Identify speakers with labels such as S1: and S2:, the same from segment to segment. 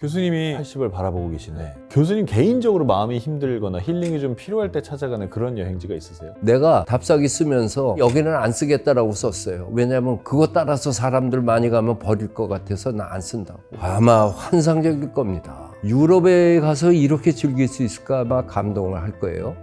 S1: 교수님이 80을 바라보고 계시네. 교수님 개인적으로 마음이 힘들거나 힐링이 좀 필요할 때 찾아가는 그런 여행지가 있으세요?
S2: 내가 답사기 쓰면서 여기는 안 쓰겠다라고 썼어요. 왜냐하면 그거 따라서 사람들 많이 가면 버릴 것 같아서 나 안 쓴다고. 아마 환상적일 겁니다. 유럽에 가서 이렇게 즐길 수 있을까 아마 감동을 할 거예요.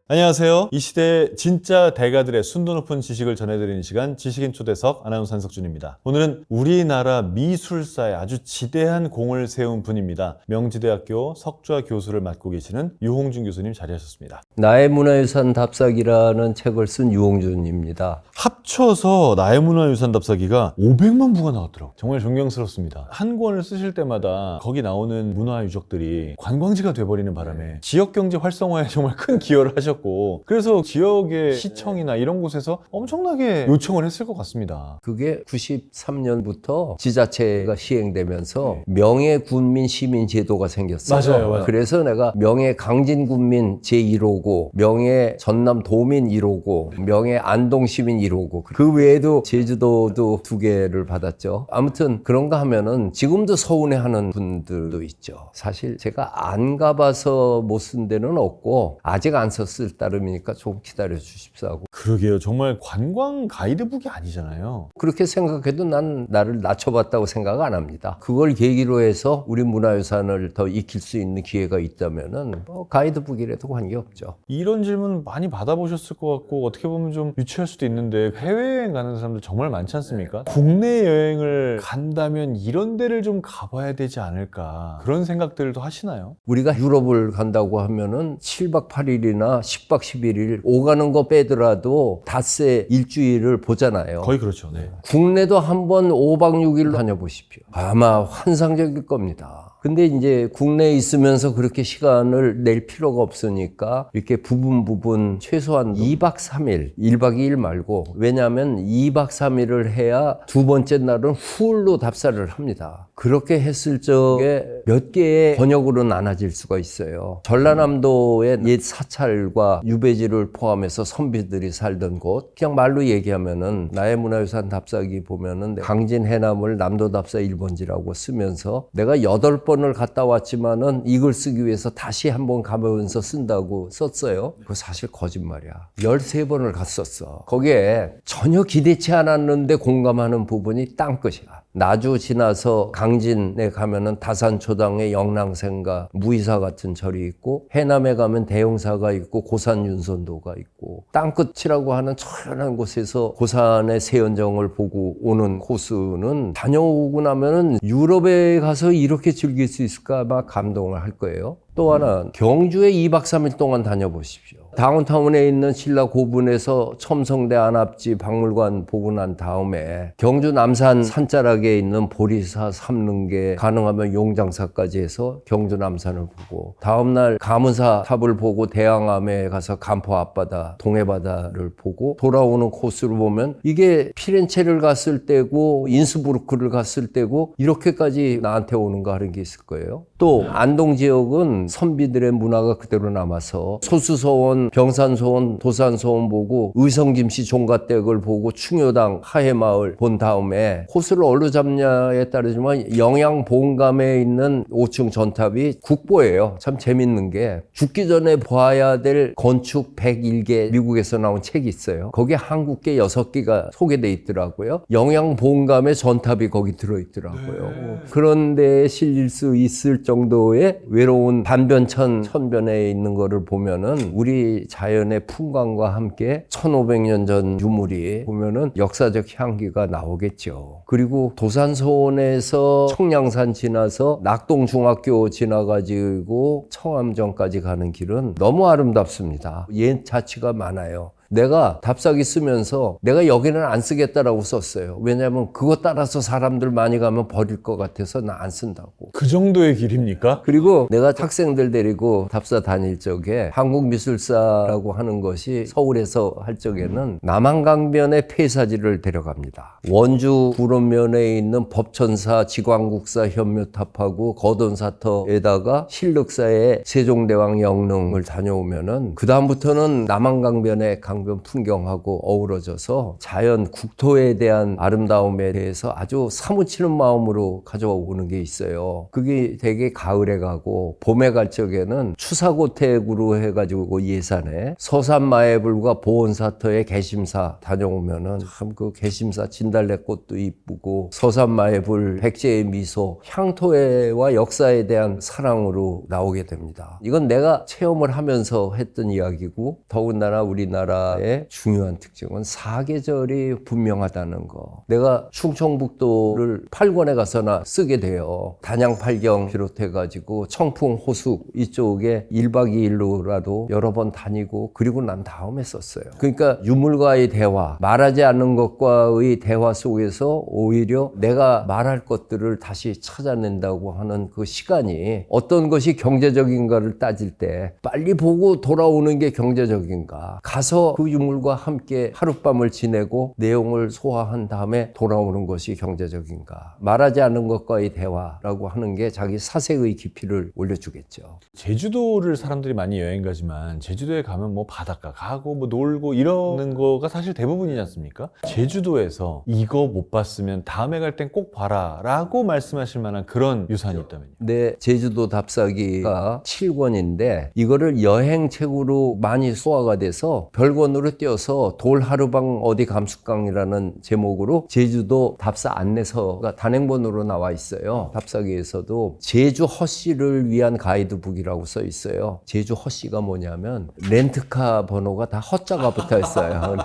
S1: 안녕하세요. 이 시대의 진짜 대가들의 순도 높은 지식을 전해드리는 시간 지식인 초대석 아나운서 한석준입니다. 오늘은 우리나라 미술사에 아주 지대한 공을 세운 분입니다. 명지대학교 석좌 교수를 맡고 계시는 유홍준 교수님 자리하셨습니다.
S2: 나의 문화유산 답사기라는 책을 쓴 유홍준입니다.
S1: 합쳐서 나의 문화유산 답사기가 500만 부가 나왔더라고요. 정말 존경스럽습니다. 한 권을 쓰실 때마다 거기 나오는 문화유적들이 관광지가 돼버리는 바람에 지역경제 활성화에 정말 큰 기여를 하셨고, 그래서 지역의 시청이나 이런 곳에서 엄청나게 요청을 했을 것 같습니다.
S2: 그게 93년부터 지자체가 시행되면서 명예군민 시민제도가 생겼어요.
S1: 맞아요.
S2: 그래서 내가 명예강진군민 제1호고, 명예전남도민 1호고, 명예안동시민 1호고, 그 외에도 제주도도 2개를 받았죠. 아무튼 그런가 하면은 지금도 서운해하는 분들도 있죠. 사실 제가 안 가봐서 못 쓴 데는 없고, 아직 안 썼을 따름이니까 좀 기다려 주십사 하고.
S1: 그러게요. 정말 관광 가이드북이 아니잖아요.
S2: 그렇게 생각해도 난 나를 낮춰봤다고 생각 안 합니다. 그걸 계기로 해서 우리 문화유산을 더 익힐 수 있는 기회가 있다면은 가이드북이라도 관계없죠.
S1: 이런 질문 많이 받아보셨을 것 같고, 어떻게 보면 좀 유치할 수도 있는데 해외여행 가는 사람들 정말 많지 않습니까? 국내 여행을 간다면 이런 데를 좀 가봐야 되지 않을까, 그런 생각들도 하시나요?
S2: 우리가 유럽을 간다고 하면은 7박 8일이나 10박 11일 오가는 거 빼더라도 닷새 일주일을 보잖아요.
S1: 거의 그렇죠. 네.
S2: 국내도 한번 5박 6일 다녀보십시오. 아마 환상적일 겁니다. 근데 이제 국내에 있으면서 그렇게 시간을 낼 필요가 없으니까 이렇게 부분 최소한 2박 3일, 1박 2일 말고, 왜냐하면 2박 3일을 해야 두 번째 날은 훌로 답사를 합니다. 그렇게 했을 적에 몇 개의 번역으로 나눠질 수가 있어요. 전라남도의 옛 사찰과 유배지를 포함해서 선비들이 살던 곳, 그냥 말로 얘기하면은 나의 문화유산 답사기 보면은 강진 해남을 남도 답사 1번지라고 쓰면서 내가 8번을 갔다 왔지만은 이걸 쓰기 위해서 다시 한번 가면서 쓴다고 썼어요. 그거 사실 거짓말이야. 13번을 갔었어. 거기에 전혀 기대치 않았는데 공감하는 부분이 땅끝이야. 나주 지나서 강진에 가면은 다산초당에 영랑생가 무이사 같은 절이 있고, 해남에 가면 대용사가 있고 고산윤선도가 있고, 땅끝이라고 하는 초연한 곳에서 고산의 세연정을 보고 오는 코스는 다녀오고 나면은 유럽에 가서 이렇게 즐길 수 있을까 아마 감동을 할 거예요. 또 하나, 경주에 2박 3일 동안 다녀보십시오. 다운타운에 있는 신라 고분에서 첨성대 안압지 박물관 보고 난 다음에 경주 남산 산자락에 있는 보리사, 삼릉계, 가능하면 용장사까지 해서 경주 남산을 보고, 다음날 가문사 탑을 보고 대양암에 가서 간포 앞바다, 동해바다를 보고 돌아오는 코스를 보면 이게 피렌체를 갔을 때고 인스부르크를 갔을 때고 이렇게까지 나한테 오는가 하는 게 있을 거예요. 또 안동 지역은 선비들의 문화가 그대로 남아서 소수서원, 병산소원, 도산소원 보고 의성김씨 종갓댁을 보고 충효당, 하회마을 본 다음에 코스를 어디로 잡냐에 따르지만 영양본감에 있는 5층 전탑이 국보예요. 참 재밌는 게 죽기 전에 봐야 될 건축 101개 미국에서 나온 책이 있어요. 거기에 한국계 6개가 소개돼 있더라고요. 영양본감의 전탑이 거기 들어있더라고요. 그런 데에 실릴 수 있을 정도의 외로운 반변천 천변에 있는 거를 보면은 우리 자연의 풍광과 함께 1500년 전 유물이 보면은 역사적 향기가 나오겠죠. 그리고 도산서원에서 청량산 지나서 낙동중학교 지나가지고 청암정까지 가는 길은 너무 아름답습니다. 옛 자치가 많아요. 내가 답사기 쓰면서 내가 여기는 안 쓰겠다라고 썼어요. 왜냐하면 그거 따라서 사람들 많이 가면 버릴 것 같아서 나 안 쓴다고.
S1: 그 정도의 길입니까?
S2: 그리고 내가 학생들 데리고 답사 다닐 적에 한국미술사라고 하는 것이 서울에서 할 적에는 남한강변의 폐사지를 데려갑니다. 원주 구론면에 있는 법천사, 지광국사 현묘탑하고 거돈사터에다가 신륵사의 세종대왕 영릉을 다녀오면은 그 다음부터는 남한강변의 강 황금 풍경하고 어우러져서 자연 국토에 대한 아름다움에 대해서 아주 사무치는 마음으로 가져오는 게 있어요. 그게 되게 가을에 가고 봄에 갈 적에는 추사고택으로 해가지고 예산에 서산마애불과 보온사터의 개심사 다녀오면은 참 그 개심사 진달래꽃도 이쁘고 서산마애불 백제의 미소 향토와 역사에 대한 사랑으로 나오게 됩니다. 이건 내가 체험을 하면서 했던 이야기고 더군다나 우리나라의 중요한 특징은 사계절이 분명하다는 거. 내가 충청북도를 8권에 가서나 쓰게 돼요. 단양팔경 비롯해가지고 청풍, 호숙 이쪽에 1박 2일로라도 여러 번 다니고 그리고 난 다음에 썼어요. 그러니까 유물과의 대화, 말하지 않는 것과의 대화 속에서 오히려 내가 말할 것들을 다시 찾아낸다고 하는 그 시간이 어떤 것이 경제적인가를 따질 때 빨리 보고 돌아오는 게 경제적인가, 가서 그 유물과 함께 하룻밤을 지내고 내용을 소화한 다음에 돌아오는 것이 경제적인가, 말하지 않는 것과의 대화라고 하는 게 자기 사색의 깊이를 올려주겠죠.
S1: 제주도를 사람들이 많이 여행 가지만 제주도에 가면 뭐 바닷가 가고 뭐 놀고 이러는 거가 사실 대부분이지 않습니까? 제주도에서 이거 못 봤으면 다음에 갈 땐 꼭 봐라 라고 말씀하실 만한 그런 유산이 있다면요?
S2: 네, 제주도 답사기가 7권인데 이거를 여행책으로 많이 소화가 돼서 별권으로 띄어서 돌하루방 어디 감숙강이라는 제목으로 제주도 답사 안내서가 단행본으로 나와 있어요. 답사기에서도 제주 허씨를 위한 가이드북이라고 써 있어요. 제주 허씨가 뭐냐면 렌트카 번호가 다 허자가 붙어 있어요.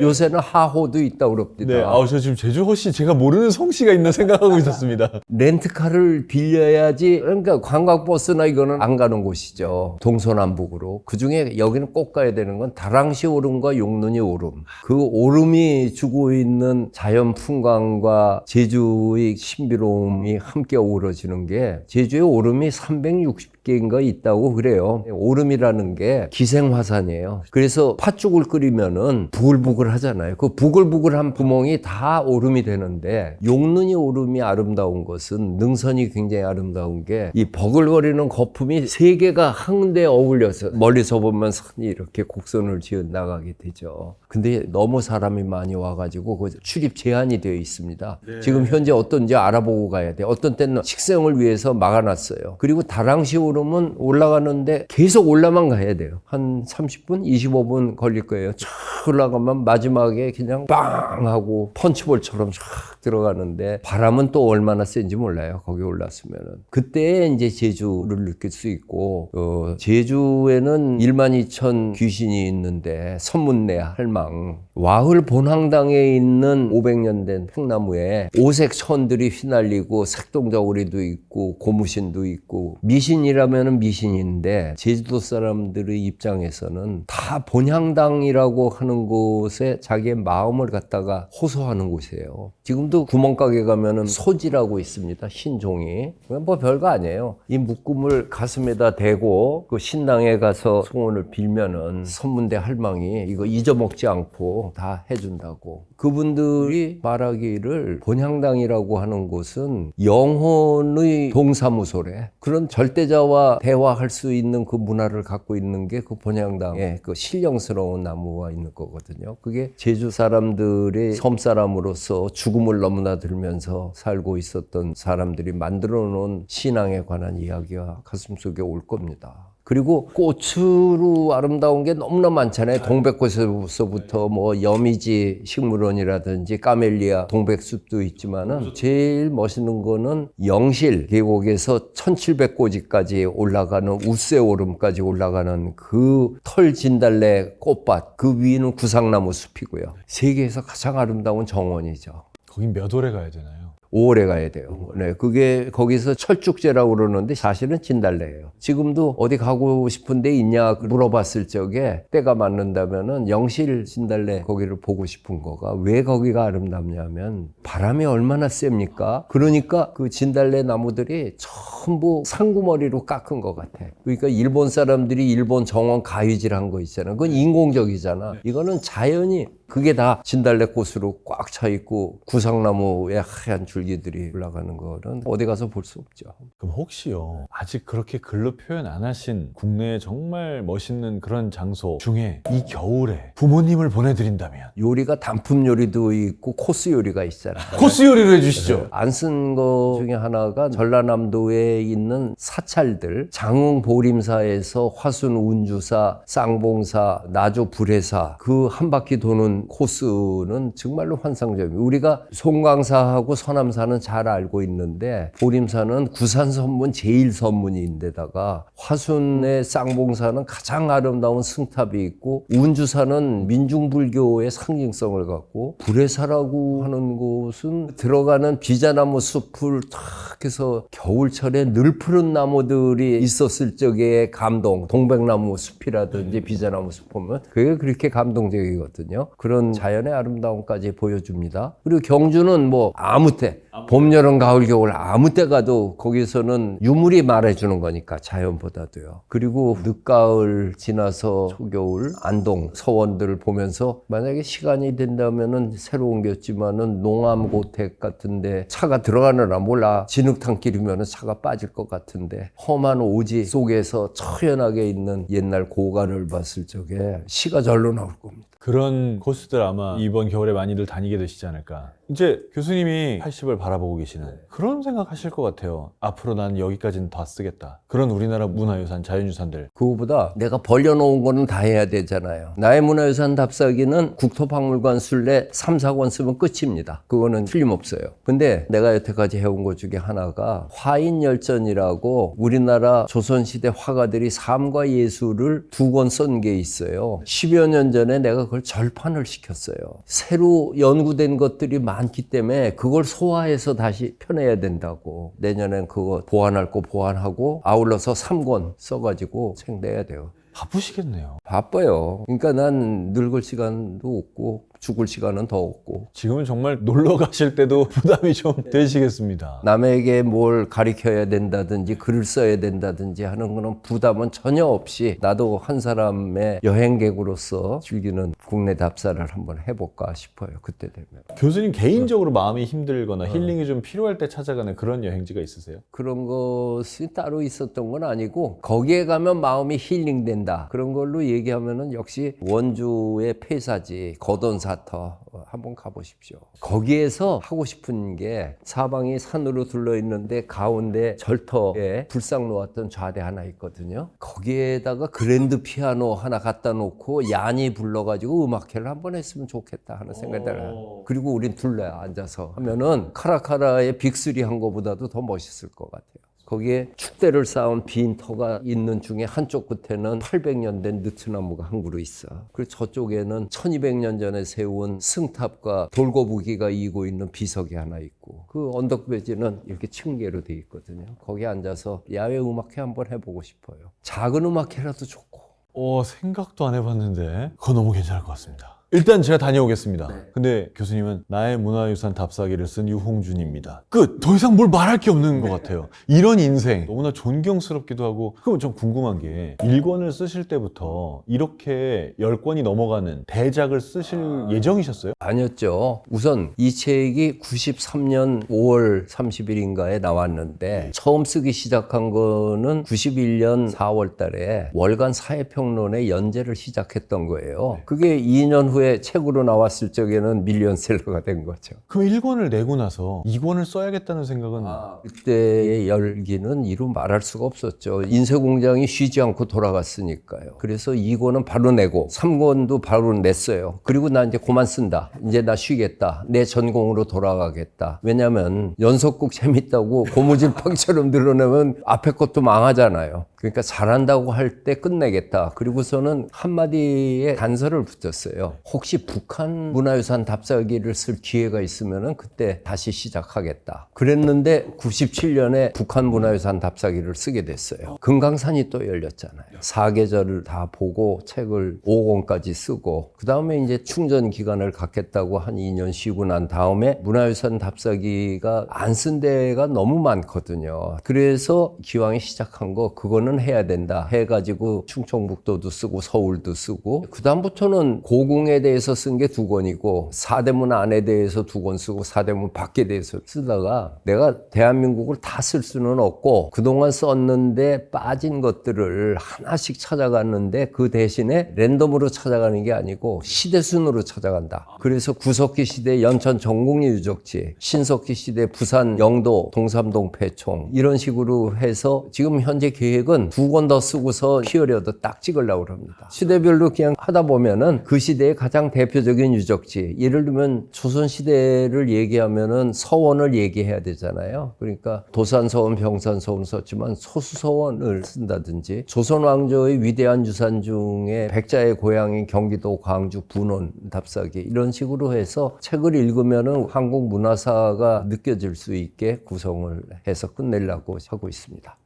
S2: 요새는 하호도 있다고 그럽니다.
S1: 네, 저 지금 제주 허씨 제가 모르는 성씨가 있나 생각하고 있었습니다.
S2: 렌트카를 빌려야지. 그러니까 관광버스나 이거는 안 가는 곳이죠. 동서남북으로. 그중에 여기는 꼭 가야 되는 건 다랑시 오름과 용눈이 오름. 그 오름이 주고 있는 자연 풍광과 제주의 신비로움이 함께 어우러지는 게, 제주의 오름이 360개인가 있다고 그래요. 오름이라는 게 기생화산이에요. 그래서 팥죽을 끓이면은 부글부글 하잖아요. 그 부글부글한 구멍이 다 오름이 되는데, 용눈이 오름이 아름다운 것은 능선이 굉장히 아름다운 게 이 버글거리는 거품이 세 개가 한데 어울려서 멀리서 보면 산이 이렇게 곡선을 지어 나가게 되죠. 근데 너무 사람이 많이 와가지고 그 출입 제한이 되어 있습니다. 네. 지금 현재 어떤지 알아보고 가야 돼요. 어떤 때는 식생을 위해서 막아놨어요. 그리고 다랑시 오름은 올라가는데 계속 올라만 가야 돼요. 한 30분, 25분 걸릴 거예요. 쫙 올라가면 마지막에 그냥 빵 하고 펀치볼처럼 쫙 들어가는데 바람은 또 얼마나 센지 몰라요. 거기 올랐으면은. 그때 이제 제주를 느낄 수 있고, 제주에는 12,000 귀신이 있는데 선문내 할망, 와흘 본항당에 있는 500년 된 팽나무에 오색 천들이 휘날리고 색동자오리도 있고 고무신도 있고, 미신이라면 미신인데 제주도 사람들의 입장에서는 다 본향당이라고 하는 곳에 자기의 마음을 갖다가 호소하는 곳이에요. 지금도 구멍가게 가면은 소지라고 있습니다. 흰 종이. 뭐 별거 아니에요. 이 묶음을 가슴에다 대고 그 신당에 가서 소원을 빌면은 선문대 할망이 이거 잊어먹지 않고 다 해준다고. 그분들이 말하기를 본향당이라고 하는 곳은 영혼의 동사무소래. 그런 절대자와 대화할 수 있는 그 문화를 갖고 있는 게 그 본향당에 그 신령스러운 나무가 있는 거거든요. 그게 제주 사람들이 섬 사람으로서 죽음을 너무나 들면서 살고 있었던 사람들이 만들어 놓은 신앙에 관한 이야기가 가슴속에 올 겁니다. 그리고 꽃으로 아름다운 게 너무나 많잖아요. 동백꽃에서부터 뭐 여미지 식물원이라든지 까멜리아 동백숲도 있지만은 제일 멋있는 거는 영실 계곡에서 1700고지까지 올라가는 우세 오름까지 올라가는 그 털 진달래 꽃밭, 그 위는 구상나무 숲이고요. 세계에서 가장 아름다운 정원이죠.
S1: 거긴 몇 월에 가야 되나요?
S2: 5월에 가야 돼요. 네, 그게 거기서 철쭉제라고 그러는데 사실은 진달래예요. 지금도 어디 가고 싶은 데 있냐 물어봤을 적에 때가 맞는다면은 영실 진달래 거기를 보고 싶은 거가, 왜 거기가 아름답냐면 바람이 얼마나 셉니까? 그러니까 그 진달래 나무들이 전부 상구머리로 깎은 것 같아. 그러니까 일본 사람들이 일본 정원 가위질한 거 있잖아. 그건 인공적이잖아. 이거는 자연이 그게 다 진달래꽃으로 꽉 차 있고 구상나무의 하얀 줄기들이 올라가는 거는 어디 가서 볼 수 없죠.
S1: 그럼 혹시요, 아직 그렇게 글로 표현 안 하신 국내에 정말 멋있는 그런 장소 중에 이 겨울에 부모님을 보내드린다면
S2: 요리가 단품 요리도 있고 코스 요리가 있잖아요.
S1: 코스 요리를 해주시죠.
S2: 안 쓴 거 중에 하나가 전라남도에 있는 사찰들, 장흥 보림사에서 화순 운주사, 쌍봉사, 나조 불회사 그 한 바퀴 도는 코스는 정말로 환상적이에요. 우리가 송광사하고 서남사는 잘 알고 있는데 보림사는 구산 선문 제일 선문인데다가 화순의 쌍봉사는 가장 아름다운 승탑이 있고 운주사는 민중불교의 상징성을 갖고 불회사라고 하는 곳은 들어가는 비자나무 숲을 탁 해서 겨울철에 늘 푸른 나무들이 있었을 적의 감동, 동백나무 숲이라든지 비자나무 숲 보면 그게 그렇게 감동적이거든요. 그런 자연의 아름다움까지 보여줍니다. 그리고 경주는 뭐 아무 때 봄, 여름, 가을, 겨울 아무 때 가도 거기서는 유물이 말해주는 거니까 자연보다도요. 그리고 늦가을 지나서 초겨울, 안동, 서원들을 보면서 만약에 시간이 된다면은 새로 옮겼지만은 농암고택 같은데 차가 들어가느라 몰라 진흙탕길이면은 차가 빠질 것 같은데 험한 오지 속에서 처연하게 있는 옛날 고관을 봤을 적에 시가 절로 나올 겁니다.
S1: 그런 코스들 아마 이번 겨울에 많이들 다니게 되시지 않을까. 이제 교수님이 80을 바라보고 계시는 그런 생각 하실 것 같아요. 앞으로 난 여기까지는 다 쓰겠다. 그런 우리나라 문화유산, 자연유산들.
S2: 그거보다 내가 벌려놓은 거는 다 해야 되잖아요. 나의 문화유산 답사기는 국토박물관 순례 3, 4권 쓰면 끝입니다. 그거는 틀림없어요. 근데 내가 여태까지 해온 것 중에 하나가 화인열전이라고 우리나라 조선시대 화가들이 삶과 예술을 2권 쓴 게 있어요. 10여 년 전에 내가 그걸 절판을 시켰어요. 새로 연구된 것들이 많기 때문에 그걸 소화해서 다시 펴내야 된다고. 내년엔 그거 보완할 거 보완하고 아울러서 3권 써가지고 책 내야 돼요.
S1: 바쁘시겠네요.
S2: 바빠요. 그러니까 난 늙을 시간도 없고 죽을 시간은 더 없고.
S1: 지금은 정말 놀러 가실 때도 부담이 좀 되시겠습니다.
S2: 남에게 뭘 가르쳐야 된다든지 글을 써야 된다든지 하는 거는 부담은 전혀 없이 나도 한 사람의 여행객으로서 즐기는 국내 답사를 한번 해볼까 싶어요. 그때 되면.
S1: 교수님 개인적으로 마음이 힘들거나 힐링이 좀 필요할 때 찾아가는 그런 여행지가 있으세요?
S2: 그런 것이 따로 있었던 건 아니고 거기에 가면 마음이 힐링된다. 그런 걸로 얘기하면은 역시 원주의 폐사지 거돈사터 한번 가보십시오. 거기에서 하고 싶은 게 사방이 산으로 둘러 있는데 가운데 절터에 불상 놓았던 좌대 하나 있거든요. 거기에다가 그랜드 피아노 하나 갖다 놓고 얀이 불러가지고 음악회를 한번 했으면 좋겠다 하는 생각이 들어요. 그리고 우린 둘러 앉아서 하면은 카라카라의 빅3 한 거보다도 더 멋있을 것 같아요. 거기에 축대를 쌓은 빈 터가 있는 중에 한쪽 끝에는 800년 된 느트나무가 한 그루 있어. 그리고 저쪽에는 1200년 전에 세운 승탑과 돌고부기가 이고 있는 비석이 하나 있고 그 언덕배지는 이렇게 층계로 돼 있거든요. 거기 앉아서 야외 음악회 한번 해보고 싶어요. 작은 음악회라도 좋고.
S1: 생각도 안 해봤는데 그거 너무 괜찮을 것 같습니다. 일단 제가 다녀오겠습니다. 근데 교수님은 나의 문화유산 답사기를 쓴 유홍준입니다. 끝! 더 이상 뭘 말할 게 없는 것 같아요. 이런 인생 너무나 존경스럽기도 하고. 그럼 좀 궁금한 게 1권을 쓰실 때부터 이렇게 10권이 넘어가는 대작을 쓰실 예정이셨어요?
S2: 아니었죠. 우선 이 책이 93년 5월 30일인가에 나왔는데 처음 쓰기 시작한 거는 91년 4월 달에 월간 사회평론의 연재를 시작했던 거예요. 그게 2년 후에 책으로 나왔을 적에는 밀리언셀러가 된 거죠.
S1: 그럼 1권을 내고 나서 2권을 써야겠다는 생각은?
S2: 그때의 열기는 이루 말할 수가 없었죠. 인쇄공장이 쉬지 않고 돌아갔으니까요. 그래서 2권은 바로 내고 3권도 바로 냈어요. 그리고 나 이제 그만 쓴다. 이제 나 쉬겠다. 내 전공으로 돌아가겠다. 왜냐면 연속곡 재밌다고 고무줄빵처럼 늘어내면 앞에 것도 망하잖아요. 그러니까 잘한다고 할 때 끝내겠다. 그리고서는 한마디에 단서를 붙였어요. 혹시 북한 문화유산 답사기를 쓸 기회가 있으면 그때 다시 시작하겠다. 그랬는데 97년에 북한 문화유산 답사기를 쓰게 됐어요. 금강산이 또 열렸잖아요. 4계절을 다 보고 책을 5권까지 쓰고 그 다음에 이제 충전 기간을 갖겠다고 한 2년 쉬고 난 다음에 문화유산 답사기가 안 쓴 데가 너무 많거든요. 그래서 기왕에 시작한 거 그거는 해야 된다 해가지고 충청북도도 쓰고 서울도 쓰고 그 다음부터는 고궁에 대통령에 대해서 쓴 게 2권이고 사대문 안에 대해서 2권 쓰고 사대문 밖에 대해서 쓰다가 내가 대한민국을 다 쓸 수는 없고 그동안 썼는데 빠진 것들을 하나씩 찾아갔는데 그 대신에 랜덤으로 찾아가는 게 아니고 시대순으로 찾아간다. 그래서 구석기 시대 연천 전국리 유적지, 신석기 시대 부산 영도 동삼동 폐총 이런 식으로 해서 지금 현재 계획은 2권 더 쓰고서 피어려도 딱 찍으려고 합니다. 시대별로 그냥 하다 보면은 그 시대의 가장 대표적인 유적지, 예를 들면 조선시대를 얘기하면은 서원을 얘기해야 되잖아요. 그러니까 도산서원, 병산서원을 썼지만 소수서원을 쓴다든지 조선 왕조의 위대한 유산 중에 백자의 고향인 경기도 광주 분원 답사기 이런 식으로 해서 책을 읽으면은 한국 문화사가 느껴질 수 있게 구성을 해서 끝내려고 하고 있습니다.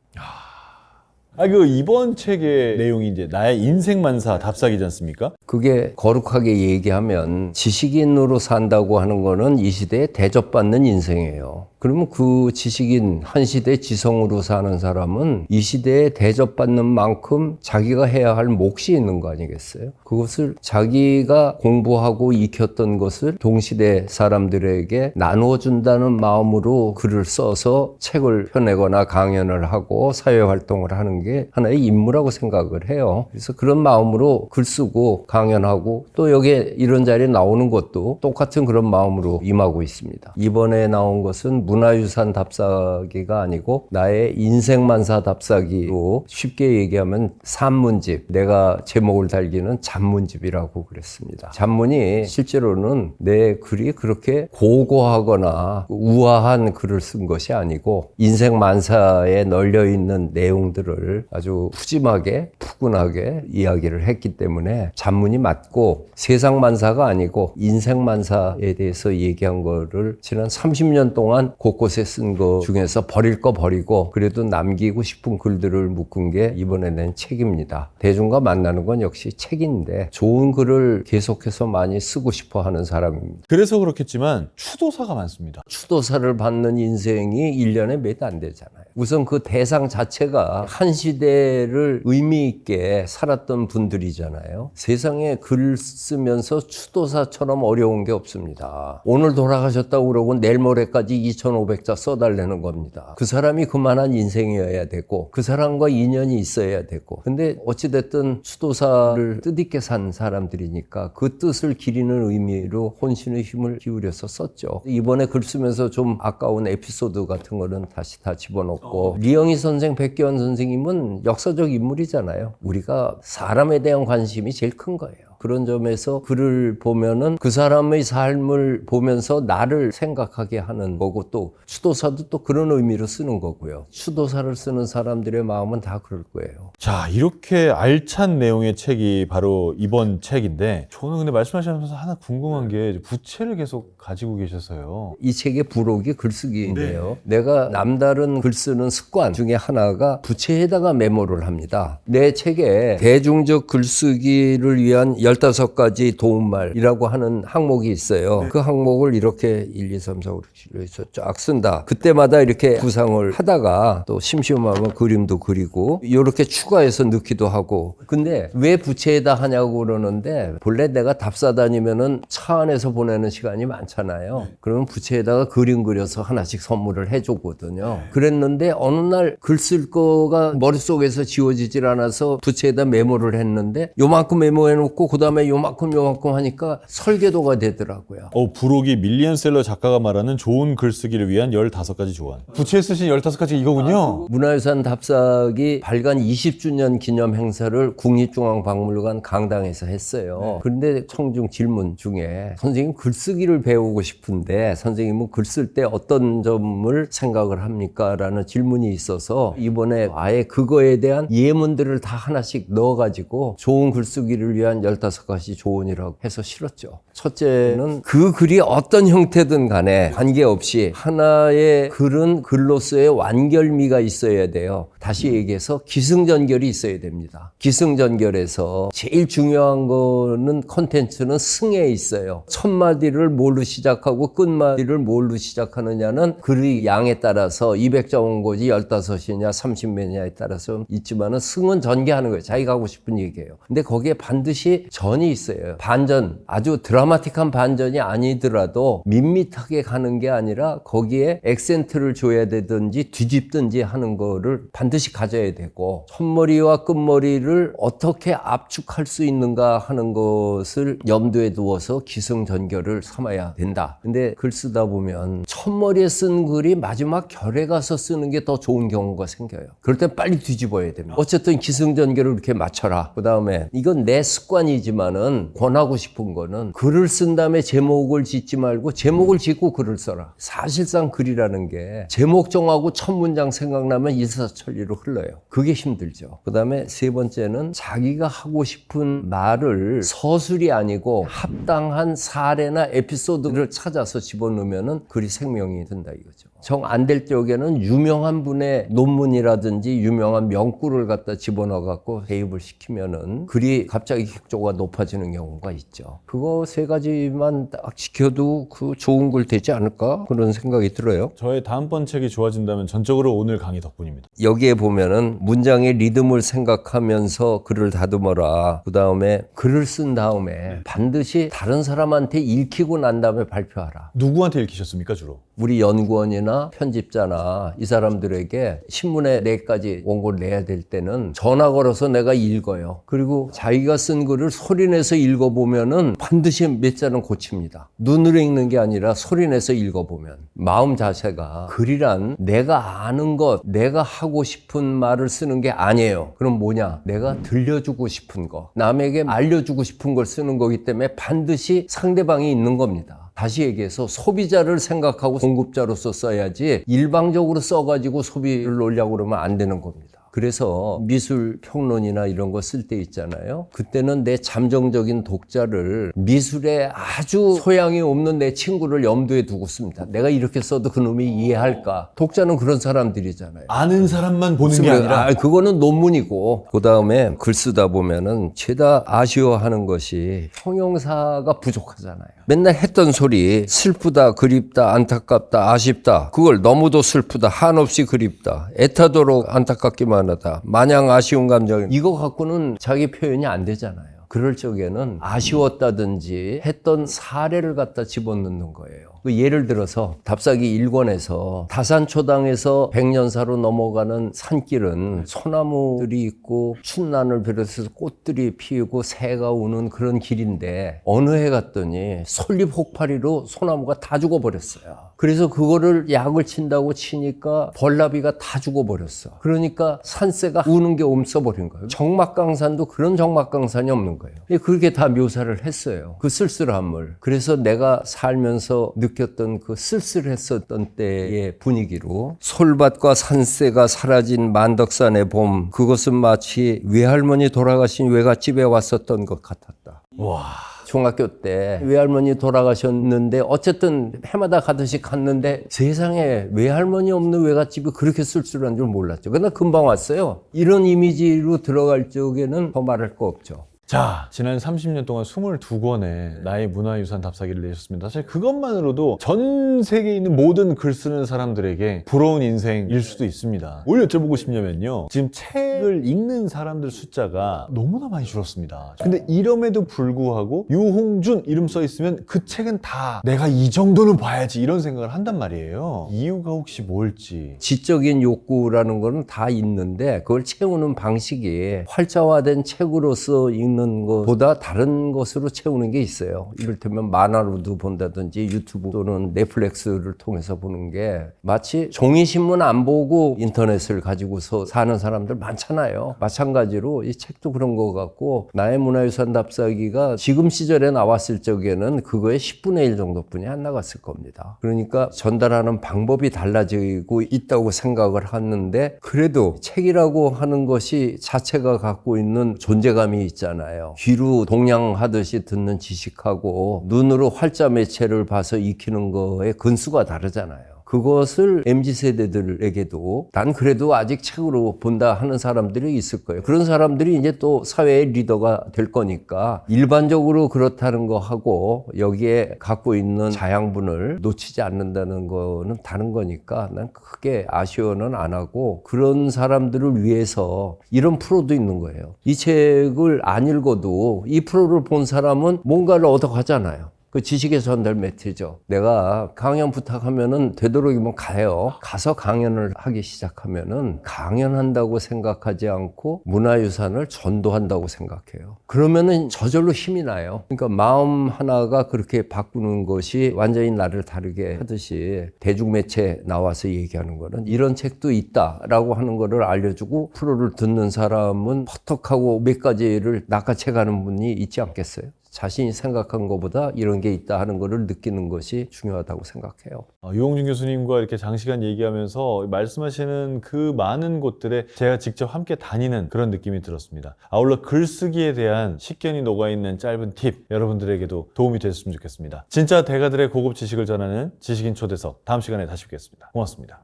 S1: 이번 책의 내용이 이제 나의 인생만사 답사기지 않습니까?
S2: 그게 거룩하게 얘기하면 지식인으로 산다고 하는 거는 이 시대에 대접받는 인생이에요. 그러면 그 지식인, 한 시대 지성으로 사는 사람은 이 시대에 대접받는 만큼 자기가 해야 할 몫이 있는 거 아니겠어요? 그것을 자기가 공부하고 익혔던 것을 동시대 사람들에게 나누어준다는 마음으로 글을 써서 책을 펴내거나 강연을 하고 사회활동을 하는 게 하나의 임무라고 생각을 해요. 그래서 그런 마음으로 글 쓰고 강연하고 또 여기에 이런 자리에 나오는 것도 똑같은 그런 마음으로 임하고 있습니다. 이번에 나온 것은 문화유산 답사기가 아니고 나의 인생만사 답사기로 쉽게 얘기하면 산문집, 내가 제목을 달기는 잡문집이라고 그랬습니다. 잡문이 실제로는 내 글이 그렇게 고고하거나 우아한 글을 쓴 것이 아니고 인생만사에 널려있는 내용들을 아주 푸짐하게 푸근하게 이야기를 했기 때문에 잡문이 맞고 세상만사가 아니고 인생만사에 대해서 얘기한 거를 지난 30년 동안 곳곳에 쓴 거 중에서 버릴 거 버리고 그래도 남기고 싶은 글들을 묶은 게 이번에 낸 책입니다. 대중과 만나는 건 역시 책인데 좋은 글을 계속해서 많이 쓰고 싶어 하는 사람입니다.
S1: 그래서 그렇겠지만 추도사가 많습니다.
S2: 추도사를 받는 인생이 1년에 몇 안 되잖아요. 우선 그 대상 자체가 한 시대를 의미 있게 살았던 분들이잖아요. 세상에 글 쓰면서 추도사처럼 어려운 게 없습니다. 오늘 돌아가셨다고 그러고 내일 모레까지 2500자 써달라는 겁니다. 그 사람이 그만한 인생이어야 되고 그 사람과 인연이 있어야 되고 근데 어찌됐든 추도사를 뜻있게 산 사람들이니까 그 뜻을 기리는 의미로 혼신의 힘을 기울여서 썼죠. 이번에 글 쓰면서 좀 아까운 에피소드 같은 거는 다시 다 집어넣고 리영희 선생, 백기환 선생님은 역사적 인물이잖아요. 우리가 사람에 대한 관심이 제일 큰 거예요. 그런 점에서 글을 보면은 그 사람의 삶을 보면서 나를 생각하게 하는 거고 또 추도사도 또 그런 의미로 쓰는 거고요. 추도사를 쓰는 사람들의 마음은 다 그럴 거예요.
S1: 자, 이렇게 알찬 내용의 책이 바로 이번 책인데 저는 근데 말씀하시면서 하나 궁금한 게 부채를 계속 가지고 계셔서요.
S2: 이 책의 부록이 글쓰기인데요. 내가 남다른 글 쓰는 습관 중에 하나가 부채에다가 메모를 합니다. 내 책에 대중적 글쓰기를 위한 15가지 도움말이라고 하는 항목이 있어요. 그 항목을 이렇게 1, 2, 3, 4, 5, 6, 7, 8, 9, 10 쫙 쓴다. 그때마다 이렇게 구상을 하다가 또 심심하면 그림도 그리고 이렇게 추가해서 넣기도 하고. 근데 왜 부채에다 하냐고 그러는데 본래 내가 답사 다니면은 차 안에서 보내는 시간이 많잖아요. 그러면 부채에다가 그림 그려서 하나씩 선물을 해줬거든요. 그랬는데 어느 날 글 쓸 거가 머릿속에서 지워지질 않아서 부채에다 메모를 했는데 요만큼 메모해놓고 그 다음에 요만큼 하니까 설계도가 되더라고요.
S1: 부록이 밀리언셀러 작가가 말하는 좋은 글쓰기를 위한 15가지 조언. 부채에 쓰신 15가지 이거군요.
S2: 문화유산 답사기 발간 20주년 기념 행사를 국립중앙박물관 강당에서 했어요. 그런데 청중 질문 중에 선생님 글쓰기를 배우고 싶은데 선생님은 글 쓸 때 어떤 점을 생각을 합니까? 라는 질문이 있어서 이번에 아예 그거에 대한 예문들을 다 하나씩 넣어가지고 좋은 글쓰기를 위한 15가지 조언이라고 해서 실었죠. 첫째는 그 글이 어떤 형태든 간에 관계없이 하나의 글은 글로서의 완결미가 있어야 돼요. 다시 얘기해서 기승전결이 있어야 됩니다. 기승전결에서 제일 중요한 거는 콘텐츠는 승에 있어요. 첫 마디를 뭘로 시작하고 끝마디를 뭘로 시작하느냐는 글의 양에 따라서 200자 원고지 15이냐 30매냐에 따라서 있지만은 승은 전개하는 거예요. 자기가 하고 싶은 얘기예요. 근데 거기에 반드시 전이 있어요. 반전, 아주 드라마틱한 반전이 아니더라도 밋밋하게 가는 게 아니라 거기에 액센트를 줘야 되든지 뒤집든지 하는 거를 반드시 가져야 되고, 첫머리와 끝머리를 어떻게 압축할 수 있는가 하는 것을 염두에 두어서 기승전결을 삼아야 된다. 근데 글 쓰다 보면 첫머리에 쓴 글이 마지막 결에 가서 쓰는 게 더 좋은 경우가 생겨요. 그럴 땐 빨리 뒤집어야 됩니다. 어쨌든 기승전결을 이렇게 맞춰라. 그 다음에 이건 내 습관이지만은 권하고 싶은 거는 글을 쓴 다음에 제목을 짓지 말고 제목을 짓고 글을 써라. 사실상 글이라는 게 제목 정하고 첫 문장 생각나면 일사천리로 흘러요. 그게 힘들죠. 그 다음에 세 번째는 자기가 하고 싶은 말을 서술이 아니고 합당한 사례나 에피소드를 찾아서 집어넣으면은 글이 생명이 든다 이거죠. 정 안 될 적에는 유명한 분의 논문이라든지 유명한 명구를 갖다 집어넣어 갖고 대입을 시키면은 글이 갑자기 객조가 높아지는 경우가 있죠. 그거 세 가지만 딱 지켜도 그 좋은 글 되지 않을까 그런 생각이 들어요.
S1: 저의 다음번 책이 좋아진다면 전적으로 오늘 강의 덕분입니다.
S2: 여기에 보면은 문장의 리듬을 생각하면서 글을 다듬어라. 그 다음에 글을 쓴 다음에 반드시 다른 사람한테 읽히고 난 다음에 발표하라.
S1: 누구한테 읽히셨습니까 주로?
S2: 우리 연구원이나 편집자나 이 사람들에게 신문에 내까지 원고를 내야 될 때는 전화 걸어서 내가 읽어요. 그리고 자기가 쓴 글을 소리내서 읽어보면은 반드시 몇 자는 고칩니다. 눈으로 읽는 게 아니라 소리내서 읽어보면 마음 자세가 글이란 내가 아는 것, 내가 하고 싶은 말을 쓰는 게 아니에요. 그럼 뭐냐? 내가 들려주고 싶은 거, 남에게 알려주고 싶은 걸 쓰는 거기 때문에 반드시 상대방이 있는 겁니다. 다시 얘기해서 소비자를 생각하고 공급자로서 써야지 일방적으로 써가지고 소비를 놀려고 그러면 안 되는 겁니다. 그래서 미술 평론이나 이런 거 쓸 때 있잖아요. 그때는 내 잠정적인 독자를 미술에 아주 소양이 없는 내 친구를 염두에 두고 씁니다. 내가 이렇게 써도 그놈이 이해할까? 독자는 그런 사람들이잖아요.
S1: 아는 사람만 보는 게 아니라
S2: 그거는 논문이고. 그 다음에 글 쓰다 보면은 죄다 아쉬워하는 것이 형용사가 부족하잖아요. 맨날 했던 소리 슬프다, 그립다, 안타깝다, 아쉽다. 그걸 너무도 슬프다, 한없이 그립다, 애타도록 안타깝기만 하다, 마냥 아쉬운 감정. 이거 갖고는 자기 표현이 안 되잖아요. 그럴 적에는 아쉬웠다든지 했던 사례를 갖다 집어넣는 거예요. 예를 들어서 답사기 1권에서 다산초당에서 백년사로 넘어가는 산길은 소나무들이 있고 춘난을 비롯해서 꽃들이 피우고 새가 우는 그런 길인데 어느 해 갔더니 솔잎폭발이로 소나무가 다 죽어버렸어요. 그래서 그거를 약을 친다고 치니까 벌나비가 다 죽어버렸어. 그러니까 산새가 우는 게 없어버린 거예요. 정막강산도 그런 정막강산이 없는 거예요. 그렇게 다 묘사를 했어요. 그 쓸쓸함을. 그래서 내가 살면서 느꼈던 그 쓸쓸했었던 때의 분위기로 솔밭과 산새가 사라진 만덕산의 봄, 그것은 마치 외할머니 돌아가신 외갓집에 왔었던 것 같았다.
S1: 와.
S2: 중학교 때 외할머니 돌아가셨는데 어쨌든 해마다 가듯이 갔는데 세상에 외할머니 없는 외갓집이 그렇게 쓸쓸한 줄 몰랐죠. 그러나 금방 왔어요. 이런 이미지로 들어갈 적에는 더 말할 거 없죠.
S1: 자, 지난 30년 동안 22권의 나의 문화유산 답사기를 내셨습니다. 사실 그것만으로도 전 세계에 있는 모든 글 쓰는 사람들에게 부러운 인생일 수도 있습니다. 뭘 여쭤보고 싶냐면요. 지금 책을 읽는 사람들 숫자가 너무나 많이 줄었습니다. 근데 이럼에도 불구하고 유홍준 이름 써 있으면 그 책은 다 내가 이 정도는 봐야지 이런 생각을 한단 말이에요. 이유가 혹시 뭘지.
S2: 지적인 욕구라는 거는 다 있는데 그걸 채우는 방식이 활자화된 책으로서 읽는 것보다 다른 것으로 채우는 게 있어요. 이를테면 만화로도 본다든지 유튜브 또는 넷플릭스를 통해서 보는 게 마치 종이신문 안 보고 인터넷을 가지고서 사는 사람들 많잖아요. 마찬가지로 이 책도 그런 것 같고 나의 문화유산 답사기가 지금 시절에 나왔을 적에는 그거의 10분의 1 정도뿐이 안 나갔을 겁니다. 그러니까 전달하는 방법이 달라지고 있다고 생각을 하는데 그래도 책이라고 하는 것이 자체가 갖고 있는 존재감이 있잖아요. 귀로 동냥하듯이 듣는 지식하고 눈으로 활자 매체를 봐서 익히는 거의 근수가 다르잖아요. 그것을 MZ세대들에게도 난 그래도 아직 책으로 본다 하는 사람들이 있을 거예요. 그런 사람들이 이제 또 사회의 리더가 될 거니까 일반적으로 그렇다는 거 하고 여기에 갖고 있는 자양분을 놓치지 않는다는 거는 다른 거니까 난 크게 아쉬워는 안 하고 그런 사람들을 위해서 이런 프로도 있는 거예요. 이 책을 안 읽어도 이 프로를 본 사람은 뭔가를 얻어가잖아요. 그 지식의 전달 매체죠. 내가 강연 부탁하면은 되도록이면 가요. 가서 강연을 하기 시작하면은 강연한다고 생각하지 않고 문화유산을 전도한다고 생각해요. 그러면은 저절로 힘이 나요. 그러니까 마음 하나가 그렇게 바꾸는 것이 완전히 나를 다르게 하듯이 대중매체 나와서 얘기하는 거는 이런 책도 있다라고 하는 거를 알려주고 프로를 듣는 사람은 퍼덕하고 몇 가지를 낚아채가는 분이 있지 않겠어요? 자신이 생각한 것보다 이런 게 있다 하는 것을 느끼는 것이 중요하다고 생각해요.
S1: 유홍준 교수님과 이렇게 장시간 얘기하면서 말씀하시는 그 많은 곳들에 제가 직접 함께 다니는 그런 느낌이 들었습니다. 아울러 글쓰기에 대한 식견이 녹아있는 짧은 팁 여러분들에게도 도움이 됐으면 좋겠습니다. 진짜 대가들의 고급 지식을 전하는 지식인 초대석 다음 시간에 다시 뵙겠습니다. 고맙습니다.